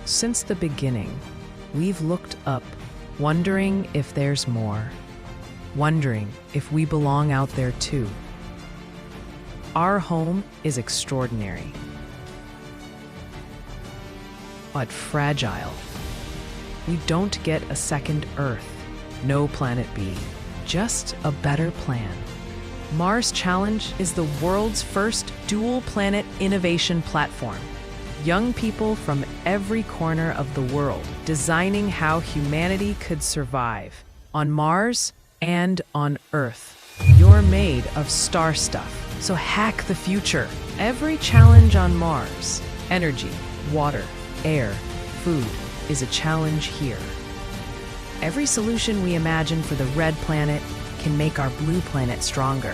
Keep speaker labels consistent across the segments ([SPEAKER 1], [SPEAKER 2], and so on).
[SPEAKER 1] Since the beginning, we've looked up, wondering if there's more, wondering if we belong out there too. Our home is extraordinary, but fragile. We don't get a second Earth, no Planet B, just a better plan. Mars Challenge is the world's first dual-planet innovation platform. Young people from every corner of the world designing how humanity could survive on Mars and on Earth. You're made of star stuff, so hack the future. Every challenge on Mars, energy, water, air, food, is a challenge here. Every solution we imagine for the red planet can make our blue planet stronger.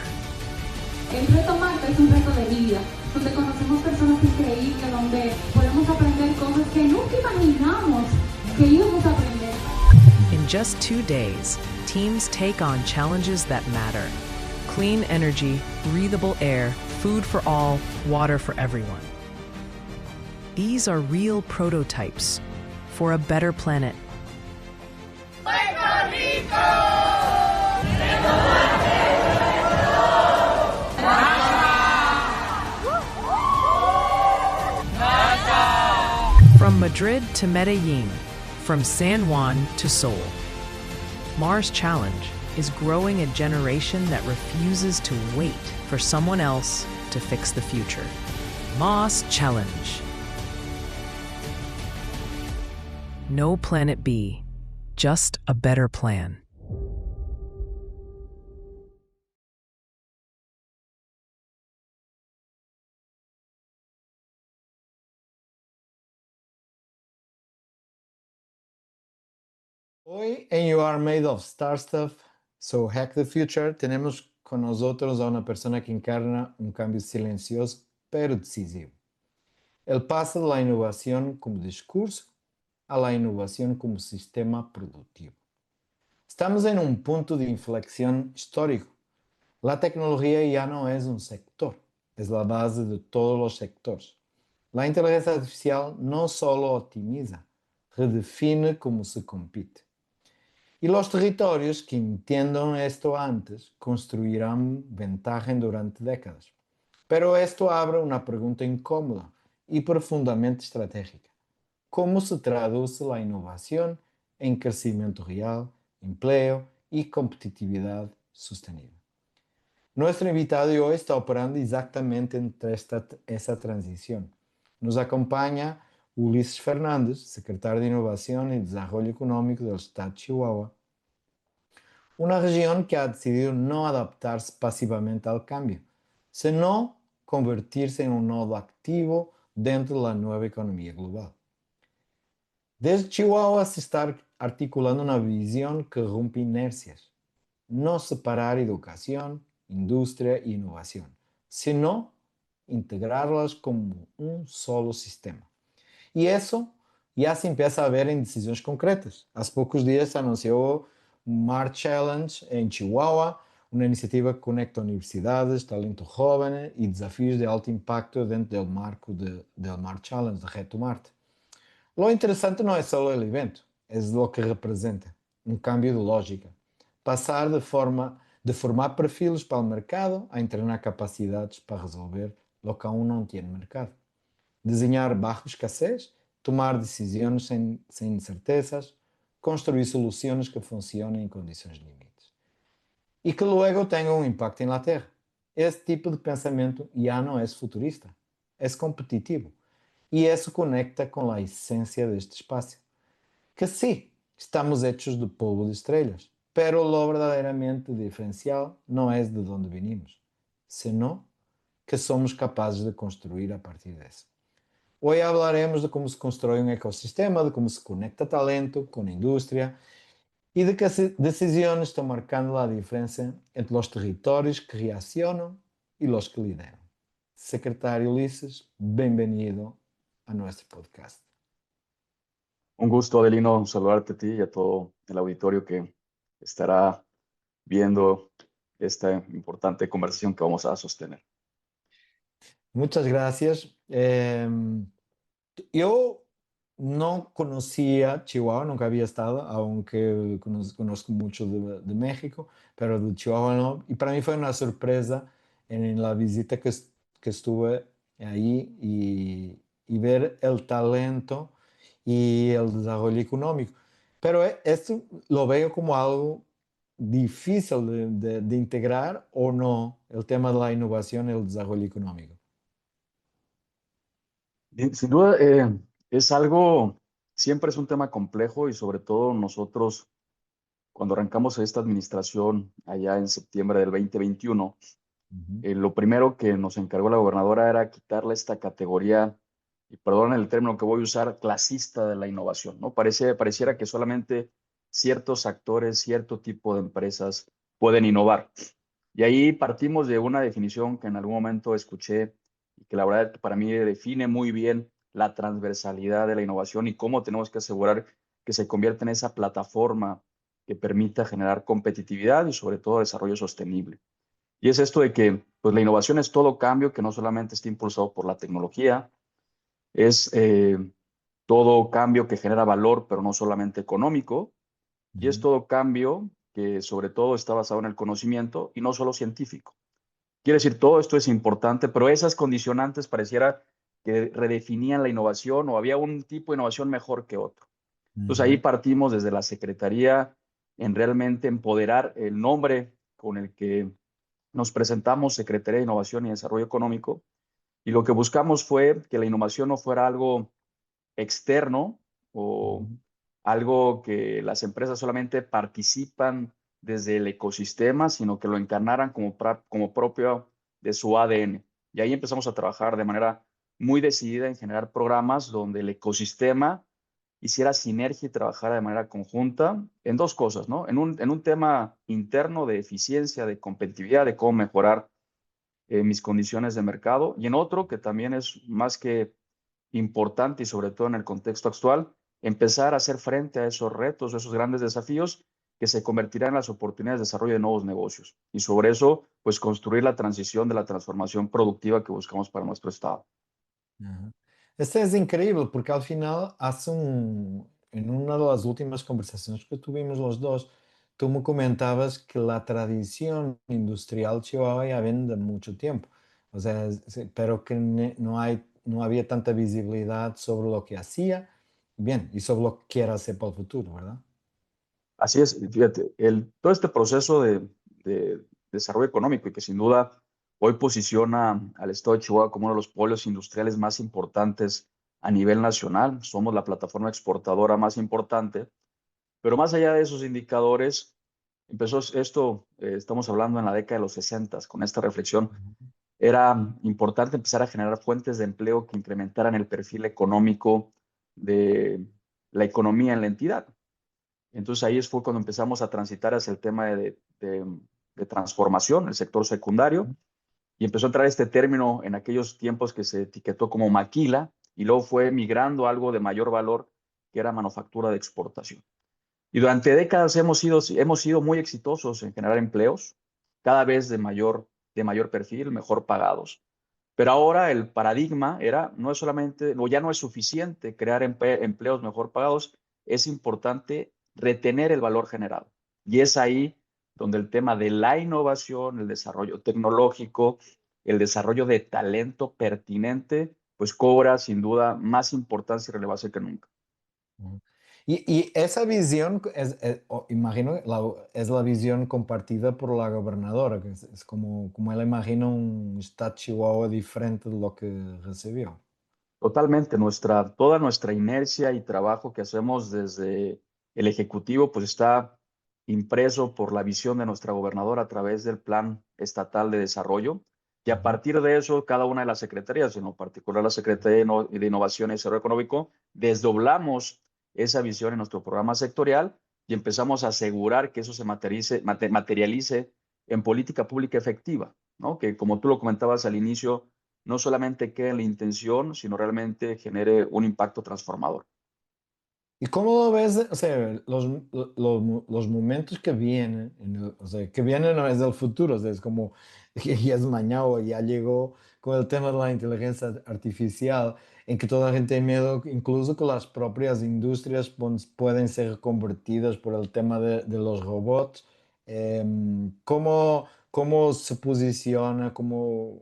[SPEAKER 2] El reto Marte es un reto de vida, donde conocemos personas increíbles, donde podemos aprender cosas que nunca imaginamos que íbamos a aprender.
[SPEAKER 1] In just 2 days, teams take on challenges that matter. Clean energy, breathable air, food for all, water for everyone. These are real prototypes for a better planet.
[SPEAKER 3] ¡Puerto Rico!
[SPEAKER 1] From Madrid to Medellin, from San Juan to Seoul, Mars Challenge is growing a generation that refuses to wait for someone else to fix the future. Mars Challenge. No Planet B, just a better plan.
[SPEAKER 4] Hoy en You Are Made of Star Stuff, So Hack the Future, tenemos con nosotros a una persona que encarna un cambio silencioso pero decisivo. El paso de la innovación como discurso a la innovación como sistema productivo. Estamos en un punto de inflexión histórico. La tecnología ya no es un sector, es la base de todos los sectores. La inteligencia artificial no solo optimiza, redefine cómo se compite. Y los territorios que entiendan esto antes construirán ventaja durante décadas. Pero esto abre una pregunta incómoda y profundamente estratégica. ¿Cómo se traduce la innovación en crecimiento real, empleo y competitividad sostenible? Nuestro invitado de hoy está operando exactamente entre esa transición. Nos acompaña Ulises Fernández, secretario de Innovación y Desarrollo Económico del Estado de Chihuahua, una región que ha decidido no adaptarse pasivamente al cambio, sino convertirse en un nodo activo dentro de la nueva economía global. Desde Chihuahua se está articulando una visión que rompe inercias, no separar educación, industria e innovación, sino integrarlas como un solo sistema. Y eso ya se empieza a ver en decisiones concretas. Hace pocos días se anunció un Mars Challenge en Chihuahua, una iniciativa que conecta universidades, talento joven y desafíos de alto impacto dentro del marco del Mars Challenge, de Reto Marte. Lo interesante no es solo el evento, es lo que representa, un cambio de lógica. Pasar de formar perfiles para el mercado a entrenar capacidades para resolver lo que aún no tiene mercado. Desenhar bajo escassez, tomar decisões sem incertezas, construir soluções que funcionem em condições limites e que luego tenham um impacto na Terra. Esse tipo de pensamento já não é futurista, é competitivo e isso conecta com a essência deste espaço. Que sim, estamos hechos de polvo de estrelas, pero lo verdadeiramente diferencial não é de onde venimos, senão que somos capazes de construir a partir disso. Hoy hablaremos de cómo se construye un ecosistema, de cómo se conecta talento con industria y de qué decisiones están marcando la diferencia entre los territorios que reaccionan y los que lideran. Secretario Ulises, bienvenido a nuestro podcast.
[SPEAKER 5] Un gusto, Adelino, saludarte a ti y a todo el auditorio que estará viendo esta importante conversación que vamos a sostener.
[SPEAKER 4] Muchas gracias. Yo no conocía Chihuahua, nunca había estado, aunque conozco mucho de México, pero de Chihuahua no. Y para mí fue una sorpresa en la visita que estuve ahí y ver el talento y el desarrollo económico. Pero esto lo veo como algo difícil de integrar o no, el tema de la innovación y el desarrollo económico.
[SPEAKER 5] Sin duda, es algo, siempre es un tema complejo y sobre todo nosotros, cuando arrancamos esta administración allá en septiembre del 2021,
[SPEAKER 4] Ujú,
[SPEAKER 5] lo primero que nos encargó la gobernadora era quitarle esta categoría, y perdón el término que voy a usar, clasista de la innovación, ¿no? Pareciera que solamente ciertos actores, cierto tipo de empresas pueden innovar. Y ahí partimos de una definición que en algún momento escuché y que la verdad para mí define muy bien la transversalidad de la innovación y cómo tenemos que asegurar que se convierta en esa plataforma que permita generar competitividad y sobre todo desarrollo sostenible. Y es esto de que pues, la innovación es todo cambio que no solamente está impulsado por la tecnología, es todo cambio que genera valor, pero no solamente económico, y es
[SPEAKER 4] ujú,
[SPEAKER 5] todo cambio que sobre todo está basado en el conocimiento y no solo científico. Quiere decir, todo esto es importante, pero esas condicionantes pareciera que redefinían la innovación o había un tipo de innovación mejor que otro. Entonces ahí
[SPEAKER 4] ujú,
[SPEAKER 5] partimos desde la Secretaría en realmente empoderar el nombre con el que nos presentamos, Secretaría de Innovación y Desarrollo Económico, y lo que buscamos fue que la innovación no fuera algo externo o
[SPEAKER 4] ujú,
[SPEAKER 5] algo que las empresas solamente participan desde el ecosistema, sino que lo encarnaran como propio de su ADN. Y ahí empezamos a trabajar de manera muy decidida en generar programas donde el ecosistema hiciera sinergia y trabajara de manera conjunta en dos cosas, ¿no? En un tema interno de eficiencia, de competitividad, de cómo mejorar mis condiciones de mercado, y en otro que también es más que importante y sobre todo en el contexto actual, empezar a hacer frente a esos retos, esos grandes desafíos que se convertirán en las oportunidades de desarrollo de nuevos negocios. Y sobre eso, pues construir la transición de la transformación productiva que buscamos para nuestro Estado.
[SPEAKER 4] ajá. Esto es increíble porque al final en una de las últimas conversaciones que tuvimos los dos, tú me comentabas que la tradición industrial chihuahua ya viene de mucho tiempo. O sea, pero que no había tanta visibilidad sobre lo que hacía, bien, y sobre lo que quiere hacer para el futuro, ¿verdad?
[SPEAKER 5] Así es, fíjate, todo este proceso de desarrollo económico y que sin duda hoy posiciona al estado de Chihuahua como uno de los polos industriales más importantes a nivel nacional. Somos la plataforma exportadora más importante, pero más allá de esos indicadores, empezó esto, estamos hablando en la década de los 60, con esta reflexión, era importante empezar a generar fuentes de empleo que incrementaran el perfil económico de la economía en la entidad. Entonces ahí fue cuando empezamos a transitar hacia el tema de transformación, el sector secundario, y empezó a entrar este término en aquellos tiempos que se etiquetó como maquila, y luego fue migrando a algo de mayor valor, que era manufactura de exportación. Y durante décadas hemos sido muy exitosos en generar empleos, cada vez de mayor perfil, mejor pagados. Pero ahora el paradigma era, no es solamente, o ya no es suficiente crear empleos mejor pagados, es importante retener el valor generado. Y es ahí donde el tema de la innovación, el desarrollo tecnológico, el desarrollo de talento pertinente, pues cobra sin duda más importancia y relevancia que nunca.
[SPEAKER 4] Ujú. Y esa visión, imagino, es la visión compartida por la gobernadora, que es como él imagina un estado Chihuahua diferente de lo que recibió.
[SPEAKER 5] Totalmente, toda nuestra inercia y trabajo que hacemos desde el Ejecutivo, pues está impreso por la visión de nuestra gobernadora a través del Plan Estatal de Desarrollo. Y a
[SPEAKER 4] Ujú,
[SPEAKER 5] partir de eso, cada una de las secretarías, en lo particular la Secretaría de Innovación y Desarrollo Económico, desdoblamos esa visión en nuestro programa sectorial y empezamos a asegurar que eso se materialice en política pública efectiva, ¿no? Que como tú lo comentabas al inicio, no solamente quede en la intención, sino realmente genere un impacto transformador.
[SPEAKER 4] ¿Y cómo lo ves? O sea, los momentos que vienen, o sea, que vienen no es del futuro, o sea, es como, ya es mañana o ya llegó con el tema de la inteligencia artificial. en que toda la gente tiene miedo, incluso que las propias industrias pueden ser convertidas por el tema de los robots. ¿Cómo se posiciona, cómo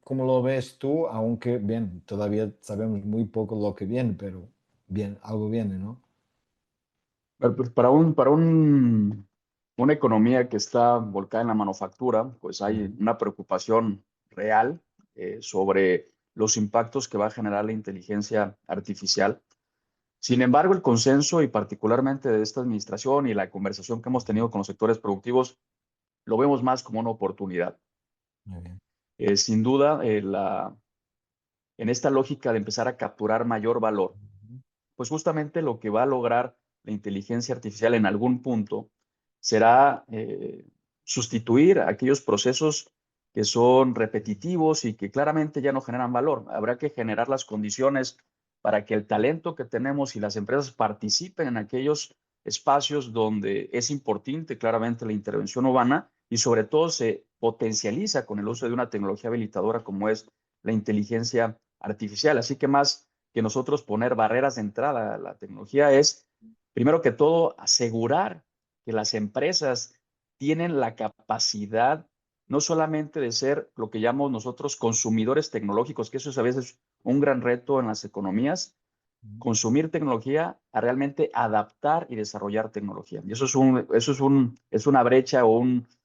[SPEAKER 4] lo ves tú? Aunque, bien, todavía sabemos muy poco lo que viene, pero bien, algo viene, ¿no?
[SPEAKER 5] Bueno, pues una economía que está volcada en la manufactura, pues hay
[SPEAKER 4] Ujú.
[SPEAKER 5] una preocupación real sobre los impactos que va a generar la inteligencia artificial. Sin embargo, el consenso y particularmente de esta administración y la conversación que hemos tenido con los sectores productivos, lo vemos más como una oportunidad.
[SPEAKER 4] Muy bien.
[SPEAKER 5] Sin duda, en esta lógica de empezar a capturar mayor valor, pues justamente lo que va a lograr la inteligencia artificial en algún punto será sustituir aquellos procesos que son repetitivos y que claramente ya no generan valor. Habrá que generar las condiciones para que el talento que tenemos y las empresas participen en aquellos espacios donde es importante claramente la intervención humana y sobre todo se potencializa con el uso de una tecnología habilitadora como es la inteligencia artificial. Así que más que nosotros poner barreras de entrada a la tecnología es, primero que todo, asegurar que las empresas tienen la capacidad no solamente de ser lo que llamamos nosotros consumidores tecnológicos, que eso es a veces un gran reto en las economías, consumir tecnología a realmente adaptar y desarrollar tecnología. Y es una brecha o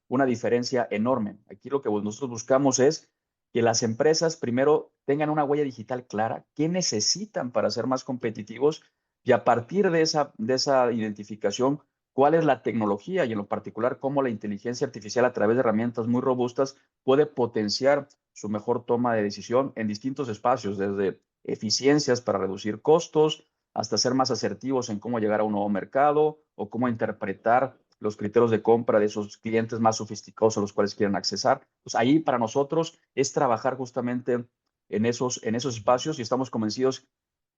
[SPEAKER 5] una diferencia enorme. Aquí lo que nosotros buscamos es que las empresas primero tengan una huella digital clara, qué necesitan para ser más competitivos y a partir de esa identificación, cuál es la tecnología y en lo particular cómo la inteligencia artificial a través de herramientas muy robustas puede potenciar su mejor toma de decisión en distintos espacios, desde eficiencias para reducir costos, hasta ser más asertivos en cómo llegar a un nuevo mercado o cómo interpretar los criterios de compra de esos clientes más sofisticados a los cuales quieren accesar. Pues ahí para nosotros es trabajar justamente en esos espacios y estamos convencidos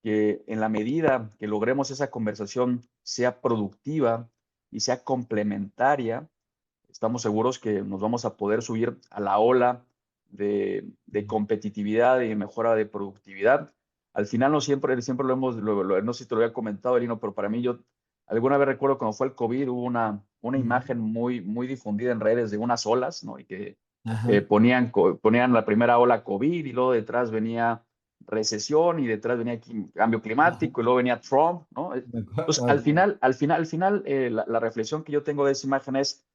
[SPEAKER 5] que en la medida que logremos esa conversación sea productiva y sea complementaria, estamos seguros que nos vamos a poder subir a la ola de competitividad y mejora de productividad. Al final siempre no sé si te lo había comentado, Elino, pero para mí yo alguna vez recuerdo cuando fue el COVID, hubo una
[SPEAKER 4] Ujú.
[SPEAKER 5] imagen muy difundida en redes de unas olas, ¿no? Y que
[SPEAKER 4] Ajá.
[SPEAKER 5] ponían la primera ola COVID y luego detrás venía recesión y detrás venía cambio
[SPEAKER 4] Ajá.
[SPEAKER 5] climático y luego venía Trump, ¿no?
[SPEAKER 4] De
[SPEAKER 5] Entonces,
[SPEAKER 4] acuerdo.
[SPEAKER 5] al final la reflexión que yo tengo de esa imagen es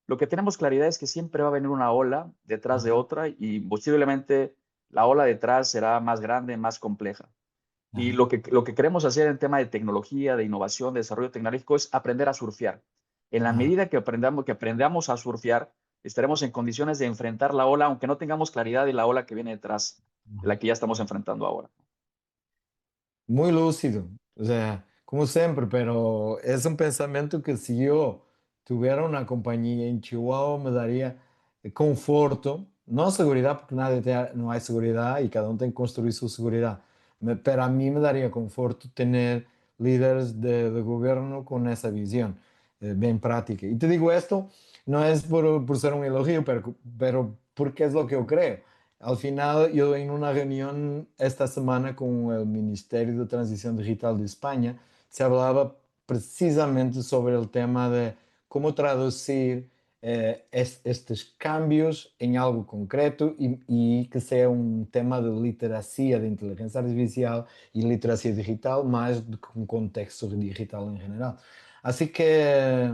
[SPEAKER 5] lo que tenemos claridad es que siempre va a venir una ola detrás de
[SPEAKER 4] Ajá.
[SPEAKER 5] otra y posiblemente la ola detrás será más grande, más compleja. Y
[SPEAKER 4] Ajá.
[SPEAKER 5] lo que queremos hacer en tema de tecnología, de innovación, de desarrollo tecnológico es aprender a surfear. En la
[SPEAKER 4] Ajá.
[SPEAKER 5] medida que aprendamos a surfear, estaremos en condiciones de enfrentar la ola, aunque no tengamos claridad de la ola que viene detrás, de la que ya estamos enfrentando ahora.
[SPEAKER 4] Muy lúcido, o sea, como siempre, pero es un pensamiento que si yo tuviera una compañía en Chihuahua me daría conforto, no seguridad, porque no hay seguridad y cada uno tiene que construir su seguridad, pero a mí me daría conforto tener líderes de gobierno con esa visión bien práctica. Y te digo esto, no es por ser un elogio, pero porque es lo que yo creo. Al final, yo en una reunión esta semana con el Ministerio de Transición Digital de España, se hablaba precisamente sobre el tema de cómo traducir estos cambios en algo concreto y que sea un tema de literacia de inteligencia artificial y literacia digital más que un contexto digital en general. Así que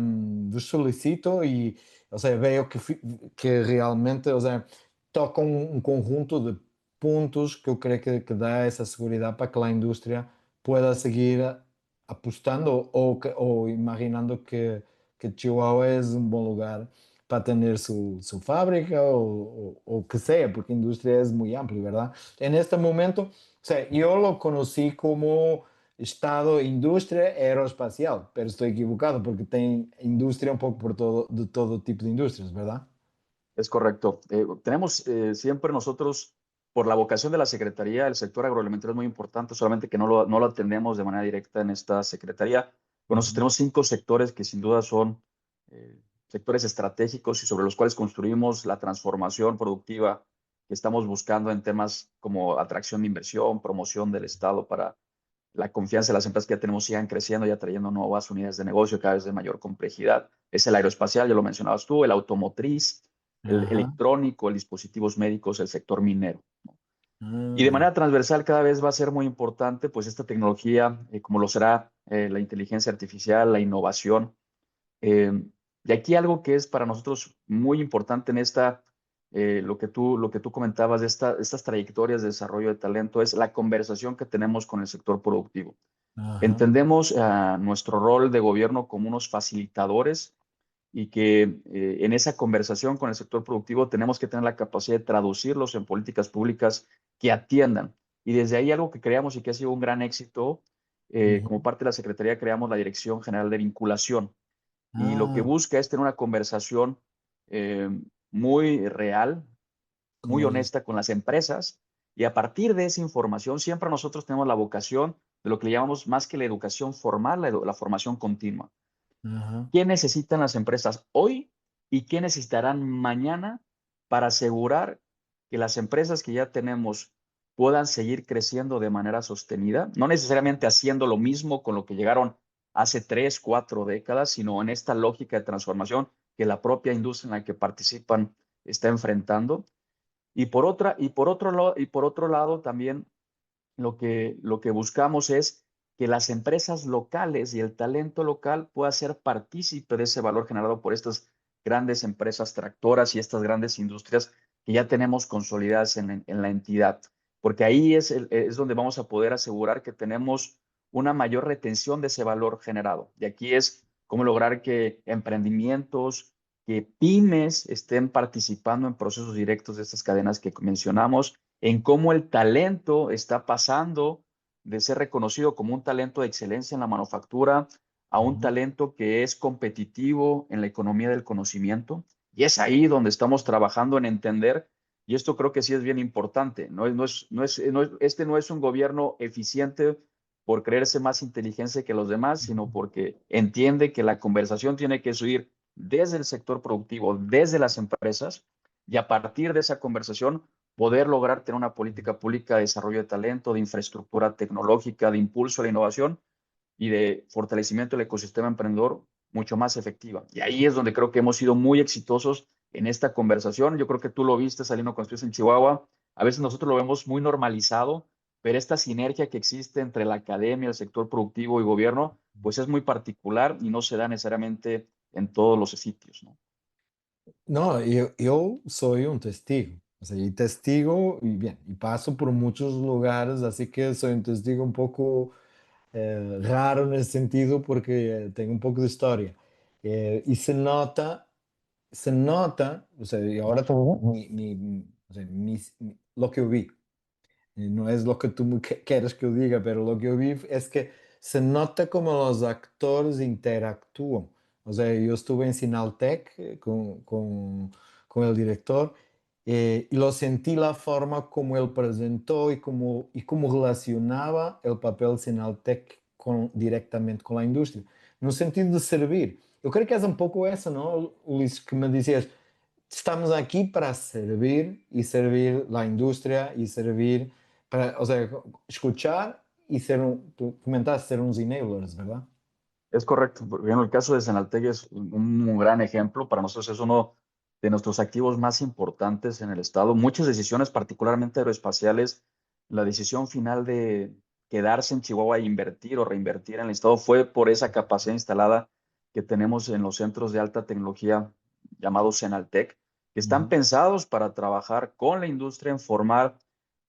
[SPEAKER 4] os solicito y, o sea, veo que realmente, o sea, toca um conjunto de pontos que eu creio que dá essa segurança para que a indústria pueda seguir apostando ou imaginando que Chihuahua é um bom lugar para ter sua fábrica ou que seja, porque a indústria é muito ampla, ¿verdad? En este momento, o sea, yo lo conocí como Estado Indústria Aeroespacial, pero estoy equivocado porque tem indústria um pouco de todo tipo de indústrias, ¿verdad?
[SPEAKER 5] Es correcto. Tenemos siempre nosotros, por la vocación de la Secretaría, el sector agroalimentario es muy importante, solamente que no lo atendemos de manera directa en esta Secretaría. Bueno, nosotros
[SPEAKER 4] Uhum.
[SPEAKER 5] tenemos 5 sectores que sin duda son sectores estratégicos y sobre los cuales construimos la transformación productiva que estamos buscando en temas como atracción de inversión, promoción del Estado para la confianza de las empresas que ya tenemos sigan creciendo y atrayendo nuevas unidades de negocio cada vez de mayor complejidad. Es el aeroespacial, ya lo mencionabas tú, el automotriz, el
[SPEAKER 4] Ajá.
[SPEAKER 5] electrónico, el dispositivos médicos, el sector minero. Y de
[SPEAKER 4] Ah,
[SPEAKER 5] manera transversal cada vez va a ser muy importante pues esta tecnología, como lo será la inteligencia artificial, la innovación. Eh, y aquí algo que es para nosotros muy importante en lo que tú comentabas de estas trayectorias de desarrollo de talento es la conversación que tenemos con el sector productivo.
[SPEAKER 4] ajá.
[SPEAKER 5] Entendemos nuestro rol de gobierno como unos facilitadores y que en esa conversación con el sector productivo tenemos que tener la capacidad de traducirlos en políticas públicas que atiendan. Y desde ahí algo que creamos y que ha sido un gran éxito, como
[SPEAKER 4] Ujú.
[SPEAKER 5] parte de la Secretaría creamos la Dirección General de Vinculación y lo que
[SPEAKER 4] Ah,
[SPEAKER 5] busca es tener una conversación eh, muy real,
[SPEAKER 4] con
[SPEAKER 5] muy
[SPEAKER 4] los...
[SPEAKER 5] honesta con las empresas y a partir de esa información siempre nosotros tenemos la vocación de lo que le llamamos más que la educación formal, la formación continua.
[SPEAKER 4] Ajá.
[SPEAKER 5] ¿Qué necesitan las empresas hoy y qué necesitarán mañana para asegurar que las empresas que ya tenemos puedan seguir creciendo de manera sostenida? No necesariamente haciendo lo mismo con lo que llegaron hace 3, 4 décadas, sino en esta lógica de transformación que la propia industria en la que participan está enfrentando. Y por otro lado también lo que buscamos es que las empresas locales y el talento local pueda ser partícipe de ese valor generado por estas grandes empresas tractoras y estas grandes industrias que ya tenemos consolidadas en la entidad. Porque ahí es donde vamos a poder asegurar que tenemos una mayor retención de ese valor generado. Y aquí es cómo lograr que emprendimientos, que pymes estén participando en procesos directos de estas cadenas que mencionamos, en cómo el talento está pasando de ser reconocido como un talento de excelencia en la manufactura a un
[SPEAKER 4] Ujú.
[SPEAKER 5] talento que es competitivo en la economía del conocimiento. Y es ahí donde estamos trabajando en entender, y esto creo que sí es bien importante, este no es un gobierno eficiente por creerse más inteligente que los demás, sino porque entiende que la conversación tiene que subir desde el sector productivo, desde las empresas, y a partir de esa conversación poder lograr tener una política pública de desarrollo de talento, de infraestructura tecnológica, de impulso a la innovación y de fortalecimiento del ecosistema emprendedor mucho más efectiva. Y ahí es donde creo que hemos sido muy exitosos en esta conversación. Yo creo que tú lo viste saliendo cuando estuviste en Chihuahua. A veces nosotros lo vemos muy normalizado, pero esta sinergia que existe entre la academia, el sector productivo y gobierno, pues es muy particular y no se da necesariamente en todos los sitios, ¿no?
[SPEAKER 4] No, yo soy un testigo. O sea, y testigo, y bien, y paso por muchos lugares, así que soy un testigo un poco raro en ese sentido porque tengo un poco de historia. Y se nota, o sea, y ahora todo, o sea, lo que yo vi. No es lo que tú quieres que yo diga, pero lo que yo vi es que se nota como los actores interactúan. O sea, yo estuve en Sinaltec con el director y lo sentí la forma como él presentó y cómo relacionaba el papel Sinaltec directamente con la industria, no sentido de servir. Eu creio que é um pouco essa, não, Ulisses, que me dizias, estamos aqui para servir y servir la industria y servir para, o sea, escuchar y ser, tú comentaste ser unos enablers, ¿verdad?
[SPEAKER 5] Es correcto. Por ejemplo, el caso de Senaltec es un gran ejemplo. Para nosotros es uno de nuestros activos más importantes en el Estado. Muchas decisiones, particularmente aeroespaciales, la decisión final de quedarse en Chihuahua e invertir o reinvertir en el Estado fue por esa capacidad instalada que tenemos en los centros de alta tecnología llamados Senaltec, que están
[SPEAKER 4] Ujú,
[SPEAKER 5] pensados para trabajar con la industria en formar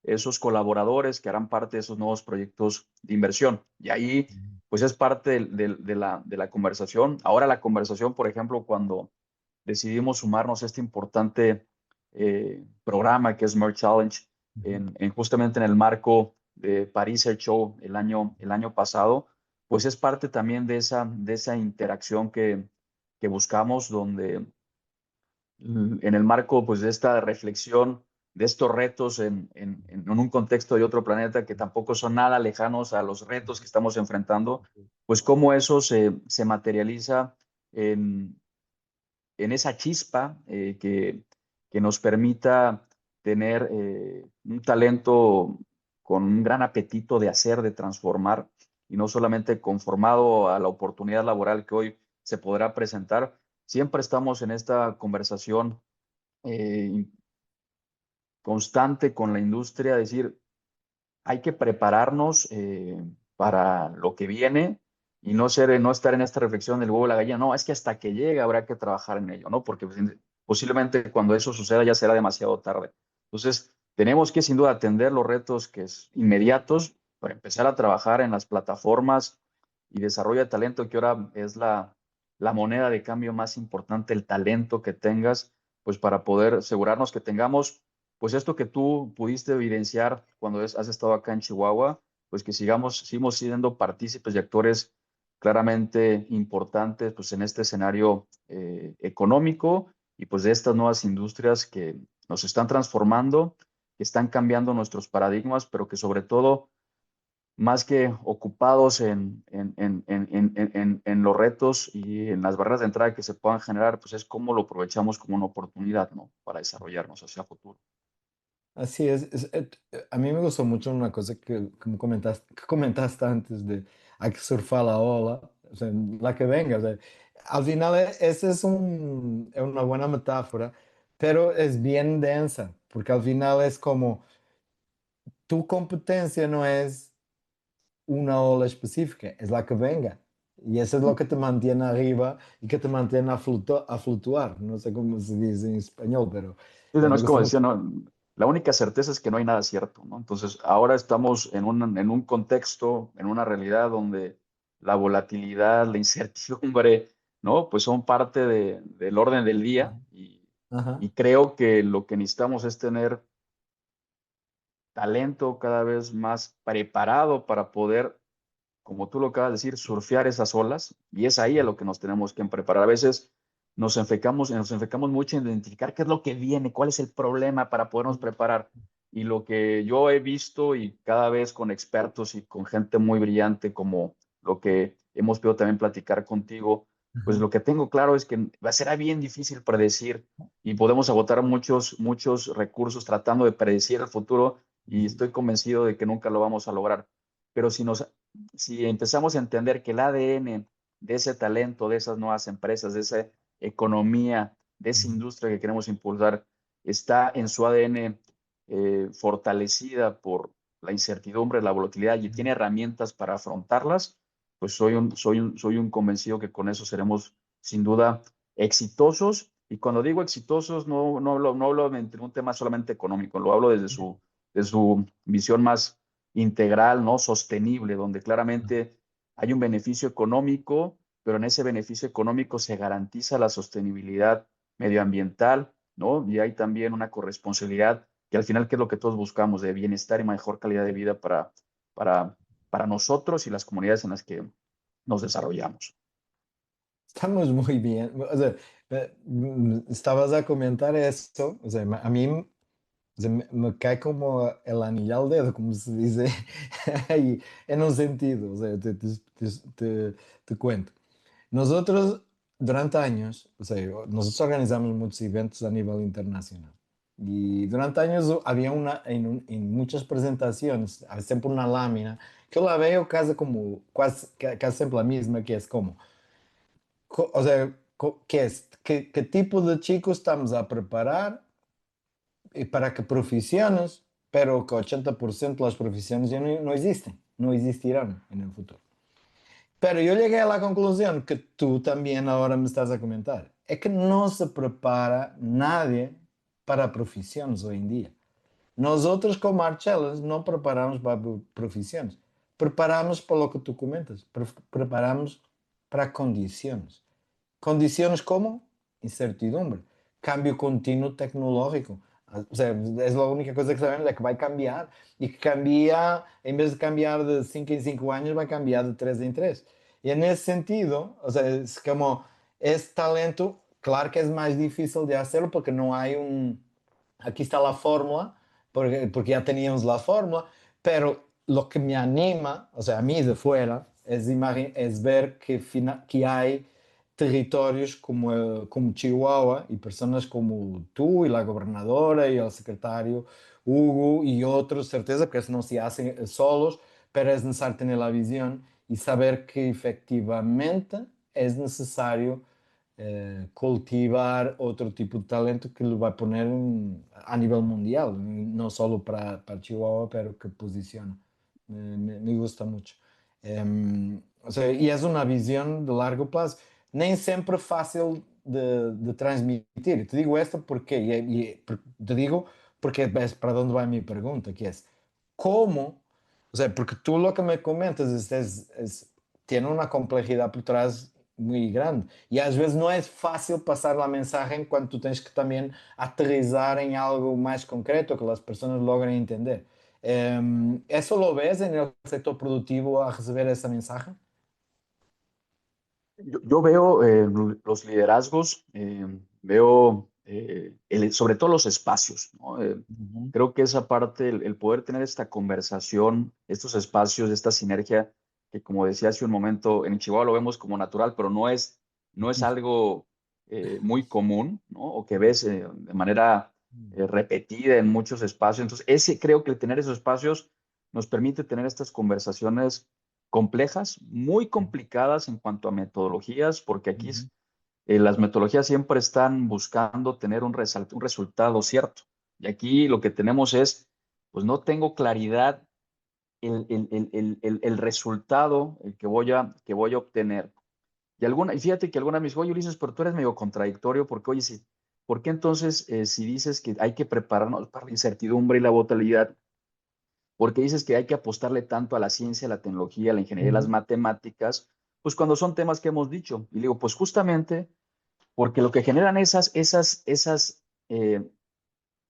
[SPEAKER 5] esos colaboradores que harán parte de esos nuevos proyectos de inversión. Y ahí pues es parte de la conversación. Ahora la conversación, por ejemplo, cuando decidimos sumarnos a este importante programa que es Merge Challenge,
[SPEAKER 4] ujú.
[SPEAKER 5] justamente en el marco de Paris Air Show el año pasado, pues es parte también de esa interacción que buscamos, donde en el marco pues, de esta reflexión, de estos retos en un contexto de otro planeta que tampoco son nada lejanos a los retos que estamos enfrentando, pues cómo eso se materializa en, en esa chispa que nos permita tener un talento con un gran apetito de hacer, de transformar, y no solamente conformado a la oportunidad laboral que hoy se podrá presentar. Siempre estamos en esta conversación constante con la industria, decir, hay que prepararnos para lo que viene y no estar en esta reflexión del huevo y la gallina. No, es que hasta que llegue habrá que trabajar en ello, ¿no? Porque posiblemente cuando eso suceda ya será demasiado tarde. Entonces, tenemos que sin duda atender los retos que es inmediatos para empezar a trabajar en las plataformas y desarrollo de talento, que ahora es la moneda de cambio más importante, el talento que tengas, pues para poder asegurarnos que tengamos pues esto que tú pudiste evidenciar cuando has estado acá en Chihuahua, pues que sigamos siendo partícipes y actores claramente importantes pues en este escenario económico y pues de estas nuevas industrias que nos están transformando, que están cambiando nuestros paradigmas, pero que sobre todo, más que ocupados en los retos y en las barreras de entrada que se puedan generar, pues es cómo lo aprovechamos como una oportunidad, ¿no? Para desarrollarnos hacia el futuro.
[SPEAKER 4] Así a mí me gustó mucho una cosa que que comentaste antes de hay que surfar la ola, o sea, la que venga. O sea, al final, esa es una buena metáfora, pero es bien densa, porque al final es como tu competencia no es una ola específica, es la que venga. Y eso es lo que te mantiene arriba y que te mantiene a flutuar. No sé cómo se dice en español, pero
[SPEAKER 5] No
[SPEAKER 4] me
[SPEAKER 5] es como
[SPEAKER 4] gusta
[SPEAKER 5] decía,
[SPEAKER 4] mucho.
[SPEAKER 5] no, la única certeza es que no hay nada cierto, ¿no? Entonces, ahora estamos en un contexto, en una realidad donde la volatilidad, la incertidumbre, ¿no? Pues son parte del orden del día
[SPEAKER 4] Ajá.
[SPEAKER 5] y creo que lo que necesitamos es tener talento cada vez más preparado para poder, como tú lo acabas de decir, surfear esas olas, y es ahí a lo que nos tenemos que preparar. A veces nos enfocamos mucho en identificar qué es lo que viene, cuál es el problema para podernos preparar. Y lo que yo he visto y cada vez con expertos y con gente muy brillante como lo que hemos podido también platicar contigo, pues
[SPEAKER 4] Ajá.
[SPEAKER 5] lo que tengo claro es que será bien difícil predecir y podemos agotar muchos recursos tratando de predecir el futuro y estoy convencido de que nunca lo vamos a lograr. Pero si empezamos a entender que el ADN de ese talento, de esas nuevas empresas, de esa economía, de esa industria que queremos impulsar, está en su ADN fortalecida por la incertidumbre, la volatilidad y tiene herramientas para afrontarlas, pues soy un convencido que con eso seremos sin duda exitosos. Y cuando digo exitosos, no hablo de un tema solamente económico, lo hablo de su visión más integral, ¿no? Sostenible, donde claramente hay un beneficio económico, pero en ese beneficio económico se garantiza la sostenibilidad medioambiental, ¿no? Y hay también una corresponsabilidad que al final, ¿qué es lo que todos buscamos? De bienestar y mejor calidad de vida para, para nosotros y las comunidades en las que nos desarrollamos.
[SPEAKER 4] Estamos muy bien. O sea, estabas a comentar eso, o sea, a mí o sea, me cae como el anillo al dedo, como se dice ahí, en un sentido. O sea, te cuento. Nosotros, durante años, o sea, nosotros organizamos muchos eventos a nivel internacional. Y durante años había en muchas presentaciones, había siempre una lámina, que eu la veo casi como, casi siempre la misma, que es como, o sea, ¿qué es? ¿Qué tipo de chicos estamos a preparar y para qué profesiones? Pero que 80% de las profesiones ya no existen, no existirán en el futuro. Pero yo llegué a la conclusión que tú también ahora me estás a comentar. Es que no se prepara nadie para profesiones hoy en día. Nosotros como Archelas no preparamos para profesiones. Preparamos para lo que tú comentas. Preparamos para condiciones. Condiciones como incertidumbre, cambio continuo tecnológico. O sea, es la única cosa que sabemos, é que vai cambiar y que cambia, en vez de cambiar de 5 en 5 años, va a cambiar de 3 en 3. Y en ese sentido, o sea, es como esse talento, claro que es más difícil de hacerlo porque no hay aquí está la fórmula, porque ya teníamos la fórmula, pero lo que me anima, o sea, a mí de fuera, es ver que hay territorios como Chihuahua y personas como tú y la gobernadora y el secretario Hugo y otros, certeza, porque eso no se hace solos, pero es necesario tener la visión y saber que efectivamente es necesario cultivar otro tipo de talento que lo va a poner a nivel mundial, no solo para Chihuahua, pero que posiciona. Me gusta mucho. O sea, y es una visión de largo plazo, nem sempre fácil de transmitir. Te digo esto porque, te digo porque es para dónde va mi pregunta, que es, ¿cómo? O sea, porque tú lo que me comentas tiene una complejidad por trás muy grande. Y às vezes no es fácil pasar la mensaje cuando tú tienes que también aterrizar en algo más concreto que las personas logren entender. ¿Eso lo ves en el sector productivo a recibir esa mensaje?
[SPEAKER 5] Yo veo los liderazgos, veo sobre todo los espacios, ¿no?
[SPEAKER 4] Ujú.
[SPEAKER 5] Creo que esa parte, el poder tener esta conversación, estos espacios, esta sinergia, que como decía hace un momento, en Chihuahua lo vemos como natural, pero no es algo muy común, ¿no? O que ves de manera repetida en muchos espacios. Entonces, creo que el tener esos espacios nos permite tener estas conversaciones complejas, muy complicadas en cuanto a metodologías, porque aquí
[SPEAKER 4] Ujú.
[SPEAKER 5] las metodologías siempre están buscando tener un resultado cierto. Y aquí lo que tenemos es, pues no tengo claridad el resultado que voy a obtener. Y fíjate que alguna me dijo, oye Ulises, pero tú eres medio contradictorio porque, oye, si, ¿por qué entonces si dices que hay que prepararnos para la incertidumbre y la volatilidad? Porque dices que hay que apostarle tanto a la ciencia, a la tecnología, a la ingeniería, a las
[SPEAKER 4] Ujú.
[SPEAKER 5] matemáticas, pues cuando son temas que hemos dicho. Y digo, pues justamente porque lo que generan esas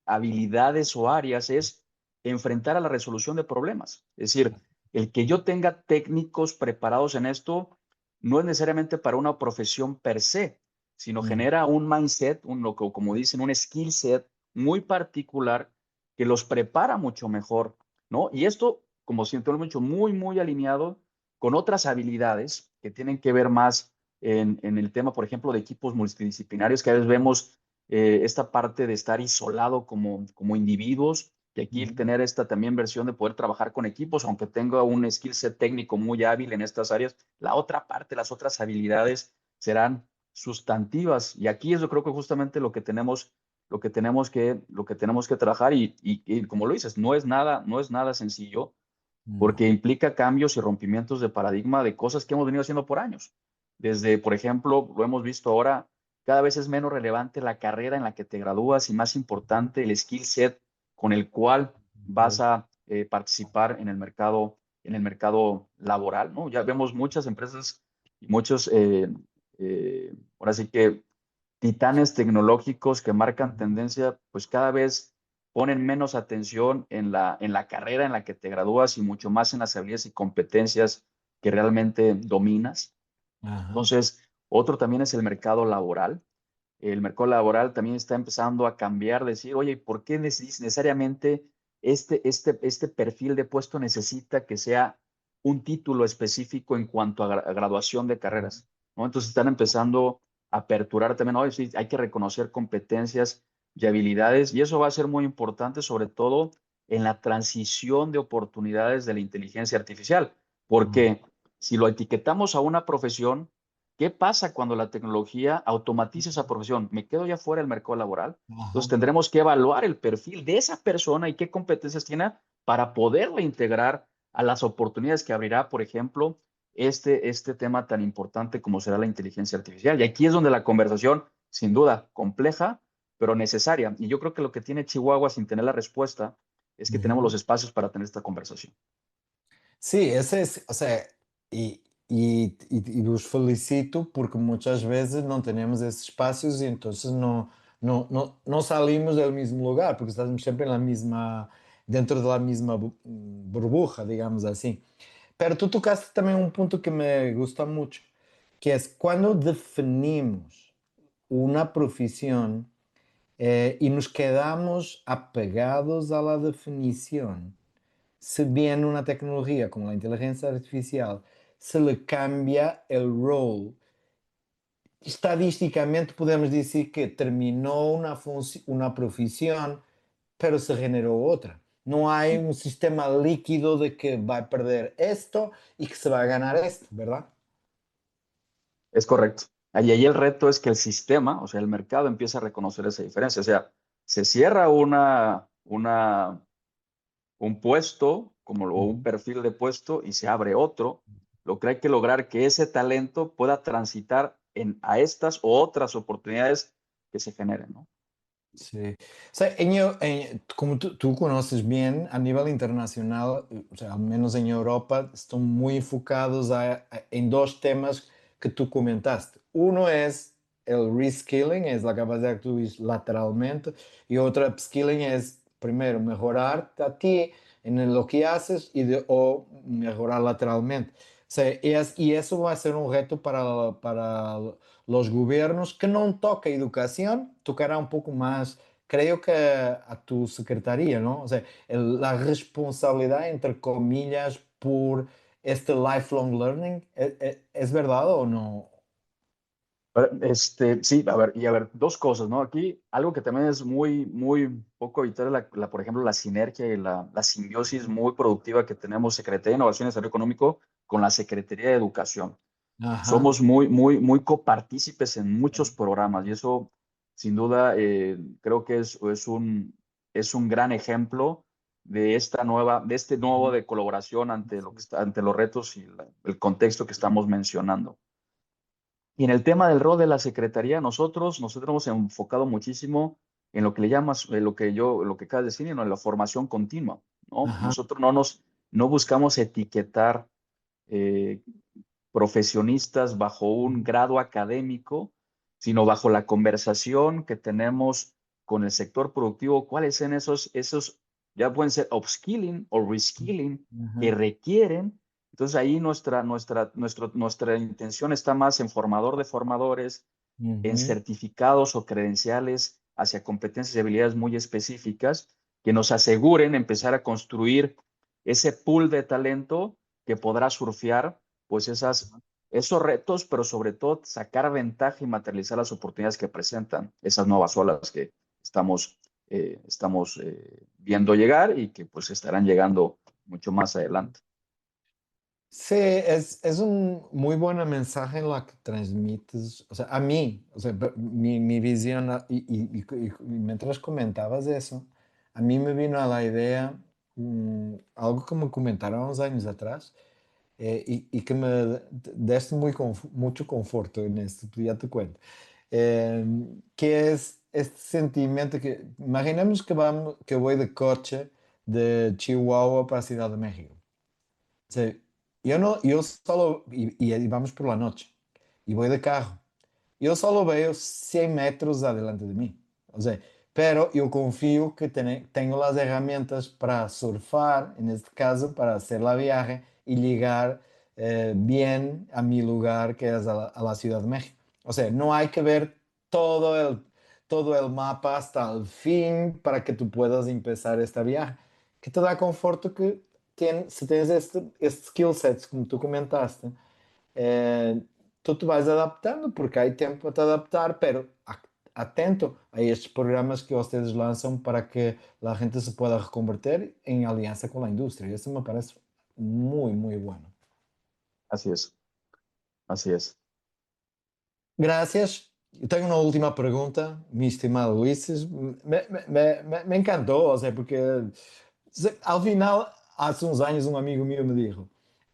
[SPEAKER 5] habilidades o áreas es enfrentar a la resolución de problemas. Es decir, el que yo tenga técnicos preparados en esto no es necesariamente para una profesión per se, sino
[SPEAKER 4] Ujú.
[SPEAKER 5] genera un mindset, como dicen, un skill set muy particular que los prepara mucho mejor, ¿no? Y esto, como siento, lo mucho, muy, muy alineado con otras habilidades que tienen que ver más en el tema, por ejemplo, de equipos multidisciplinarios, que a veces vemos esta parte de estar isolado como individuos, y aquí el
[SPEAKER 4] Ujú.
[SPEAKER 5] tener esta también versión de poder trabajar con equipos, aunque tenga un skill set técnico muy hábil en estas áreas, la otra parte, las otras habilidades serán sustantivas. Y aquí es yo creo que justamente lo que tenemos que trabajar y como lo dices, no es nada sencillo
[SPEAKER 4] Ujú.
[SPEAKER 5] porque implica cambios y rompimientos de paradigma de cosas que hemos venido haciendo por años. Desde, por ejemplo, lo hemos visto ahora, cada vez es menos relevante la carrera en la que te gradúas y más importante el skill set con el cual vas a participar en el mercado laboral, ¿no? Ya vemos muchas empresas y muchos, ahora sí que titanes tecnológicos que marcan tendencia, pues cada vez ponen menos atención en la carrera en la que te gradúas y mucho más en las habilidades y competencias que realmente dominas.
[SPEAKER 4] Ajá.
[SPEAKER 5] Entonces, otro también es el mercado laboral. El mercado laboral también está empezando a cambiar, decir, oye, ¿por qué necesariamente este perfil de puesto necesita que sea un título específico en cuanto a graduación de carreras? ¿No? Entonces están empezando a aperturar también, oye, sí, hay que reconocer competencias y habilidades, y eso va a ser muy importante, sobre todo en la transición de oportunidades de la inteligencia artificial,
[SPEAKER 4] Ujú.
[SPEAKER 5] porque si lo etiquetamos a una profesión, ¿qué pasa cuando la tecnología automatiza esa profesión? ¿Me quedo ya fuera del mercado laboral? Entonces
[SPEAKER 4] Ajá.
[SPEAKER 5] tendremos que evaluar el perfil de esa persona y qué competencias tiene para poderla integrar a las oportunidades que abrirá, por ejemplo, este tema tan importante como será la inteligencia artificial. Y aquí es donde la conversación, sin duda, compleja, pero necesaria. Y yo creo que lo que tiene Chihuahua sin tener la respuesta es que tenemos
[SPEAKER 4] Ujú.
[SPEAKER 5] los espacios para tener esta conversación.
[SPEAKER 4] Sí, esse é, o sea, e os felicito porque muitas vezes não temos esses espaços e então não salimos do mesmo lugar, porque estamos sempre na mesma, dentro da mesma burbuja, digamos assim. Pero tu tocaste também um ponto que me gusta muito, que é quando definimos uma profissão e nos quedamos apegados à la definición, se bien una tecnología como la inteligencia artificial se le cambia el rol estadísticamente podemos decir que terminó una profesión, pero se generó otra. No hay un sistema líquido de que va a perder esto y que se va a ganar esto, ¿verdad?
[SPEAKER 5] Es correcto. Y ahí el reto es que el sistema, o sea, el mercado empieza a reconocer esa diferencia. O sea, se cierra un puesto, o un
[SPEAKER 4] Ujú.
[SPEAKER 5] perfil de puesto, y se abre otro. Lo que hay que lograr que ese talento pueda transitar a estas o otras oportunidades que se generen, ¿no?
[SPEAKER 4] Sí. O sea, como tú conoces bien, a nivel internacional, o sea, al menos en Europa, están muy enfocados en dos temas que tú comentaste. Uno es el reskilling, es la capacidad que tú ves lateralmente, y otra upskilling es, primero, mejorar a ti en lo que haces o mejorar lateralmente. O sea, y eso va a ser un reto para los gobiernos que no toca educación, tocará un poco más, creo que a tu secretaría, ¿no? O sea, la responsabilidad, entre comillas, por este lifelong learning, ¿es verdad o no?
[SPEAKER 5] Sí, a ver, dos cosas, ¿no? Aquí algo que también es muy poco habitual es por ejemplo, la sinergia y la simbiosis muy productiva que tenemos Secretaría de Innovación y Desarrollo Económico con la Secretaría de Educación.
[SPEAKER 4] Ajá.
[SPEAKER 5] Somos muy copartícipes en muchos programas y eso, sin duda, creo que es un gran ejemplo de este nuevo de colaboración ante ante los retos y el contexto que estamos mencionando. Y en el tema del rol de la secretaría, nosotros hemos enfocado muchísimo en lo que le llamas, lo que acabas de decir, ¿no? En la formación continua, ¿no?
[SPEAKER 4] Ajá.
[SPEAKER 5] Nosotros no buscamos etiquetar eh, profesionistas bajo un grado académico, sino bajo la conversación que tenemos con el sector productivo, cuáles son ya pueden ser upskilling o reskilling que
[SPEAKER 4] Ajá.
[SPEAKER 5] requieren. Entonces ahí nuestra intención está más en formador de formadores, en
[SPEAKER 4] Ujú.
[SPEAKER 5] certificados o credenciales hacia competencias y habilidades muy específicas que nos aseguren empezar a construir ese pool de talento que podrá surfear pues esos retos, pero sobre todo sacar ventaja y materializar las oportunidades que presentan esas nuevas olas que estamos viendo llegar y que pues estarán llegando mucho más adelante.
[SPEAKER 4] Sí, es un muy buen mensaje en la que transmites, o sea, a mí, o sea, mi visión, y mientras comentabas eso, a mí me vino a la idea algo que me comentaron unos años atrás, y que me deste mucho conforto en esto, ya te cuento, que es este sentimiento que, imaginemos que voy de coche de Chihuahua para Ciudad de México. Sí, yo no, yo solo, y vamos por la noche, y voy de carro. Yo solo veo 100 metros adelante de mí. O sea, pero yo confío que tengo las herramientas para surfar, en este caso, para hacer la viaje y llegar bien a mi lugar, que es a la Ciudad de México. O sea, no hay que ver todo todo el mapa hasta el fin para que tú puedas empezar esta viaje. Que te da conforto que se tens este skill set, como tú comentaste, eh, tú te vas adaptando porque hay tiempo para te adaptar, pero atento a estos programas que ustedes lanzan para que la gente se pueda reconvertir en alianza con la industria. Eso me parece muy bueno.
[SPEAKER 5] Así es, así es.
[SPEAKER 4] Gracias. Eu tenho uma última pergunta, mi estimado Ulises. Me encantou, o sea, porque al final, hace uns años, um amigo mío me dijo: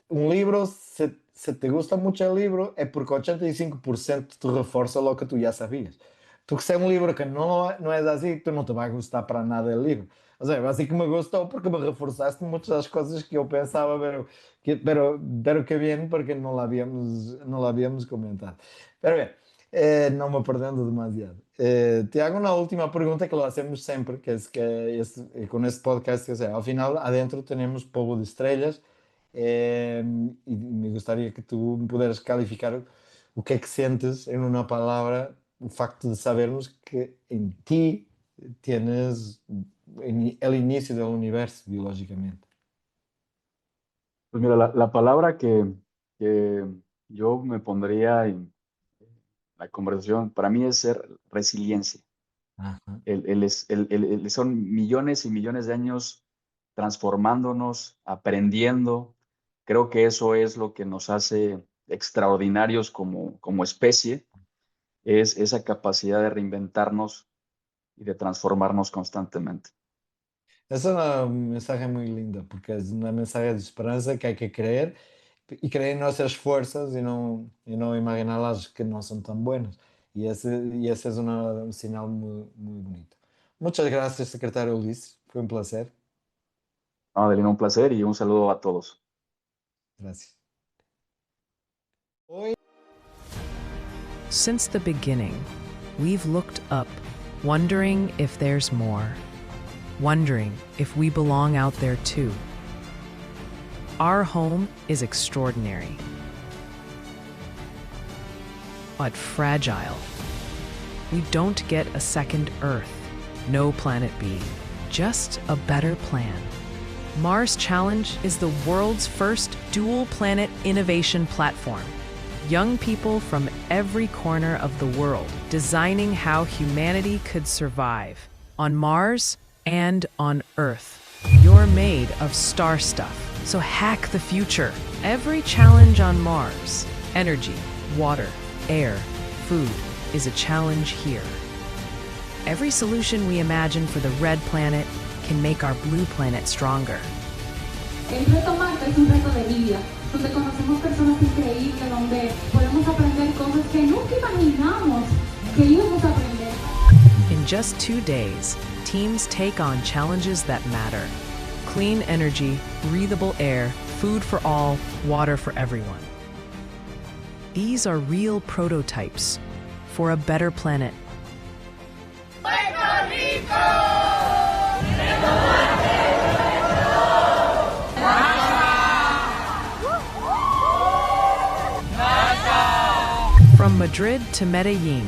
[SPEAKER 4] un libro, se te gusta mucho el libro, es porque 85% te refuerza lo que tú ya sabías. Porque si es un libro que no es así, tú no te va a gustar para nada el libro. O sea, así que me gustó porque me reforzaste muchas das cosas que yo pensaba, pero que bien porque no lo habíamos comentado. Pero bien, no me perdendo demasiado. Te hago una última pregunta que lo hacemos siempre, que es que con este podcast, o sea, al final adentro tenemos polvo de estrellas. Y me gustaría que tú me pudieras calificar o que sientes en una palabra o facto de sabermos que en ti tienes el inicio del universo biológicamente.
[SPEAKER 5] Pues mira, la palabra que yo me pondría, la conversación para mí es ser resiliencia.
[SPEAKER 4] Ajá.
[SPEAKER 5] Son millones y millones de años transformándonos, aprendiendo. Creo que eso es lo que nos hace extraordinarios como especie, es esa capacidad de reinventarnos y de transformarnos constantemente.
[SPEAKER 4] Es un mensaje muy lindo porque es una mensaje de esperanza que hay que creer y creer en nuestras fuerzas y no imaginarlas que no son tan buenas. Y ese es un señal muy, muy bonito. Muchas gracias, secretario Ulises. Fue un placer.
[SPEAKER 5] No, Adelina, un placer y un saludo a todos.
[SPEAKER 4] Gracias.
[SPEAKER 1] Since the beginning, we've looked up, wondering if there's more, wondering if we belong out there too. Our home is extraordinary, but fragile. We don't get a second Earth, no Planet B, just a better plan. Mars Challenge is the world's first dual planet innovation platform. Young people from every corner of the world designing how humanity could survive on Mars and on Earth. You're made of star stuff, so hack the future. Every challenge on Mars, energy, water, air, food, is a challenge here. Every solution we imagine for the red planet can make our blue planet stronger.
[SPEAKER 2] El reto Marte es un reto de vida, donde conocemos personas increíbles, donde podemos aprender cosas que nunca imaginamos que íbamos a aprender.
[SPEAKER 1] In just 2 days, teams take on challenges that matter. Clean energy, breathable air, food for all, water for everyone. These are real prototypes for a better planet.
[SPEAKER 3] ¡Puerto Rico!
[SPEAKER 1] From Madrid to Medellin,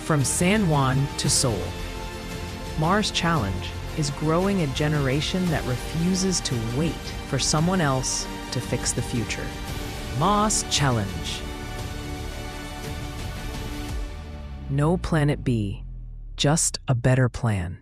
[SPEAKER 1] from San Juan to Seoul, Mars Challenge is growing a generation that refuses to wait for someone else to fix the future. Mars Challenge. No Planet B, just a better plan.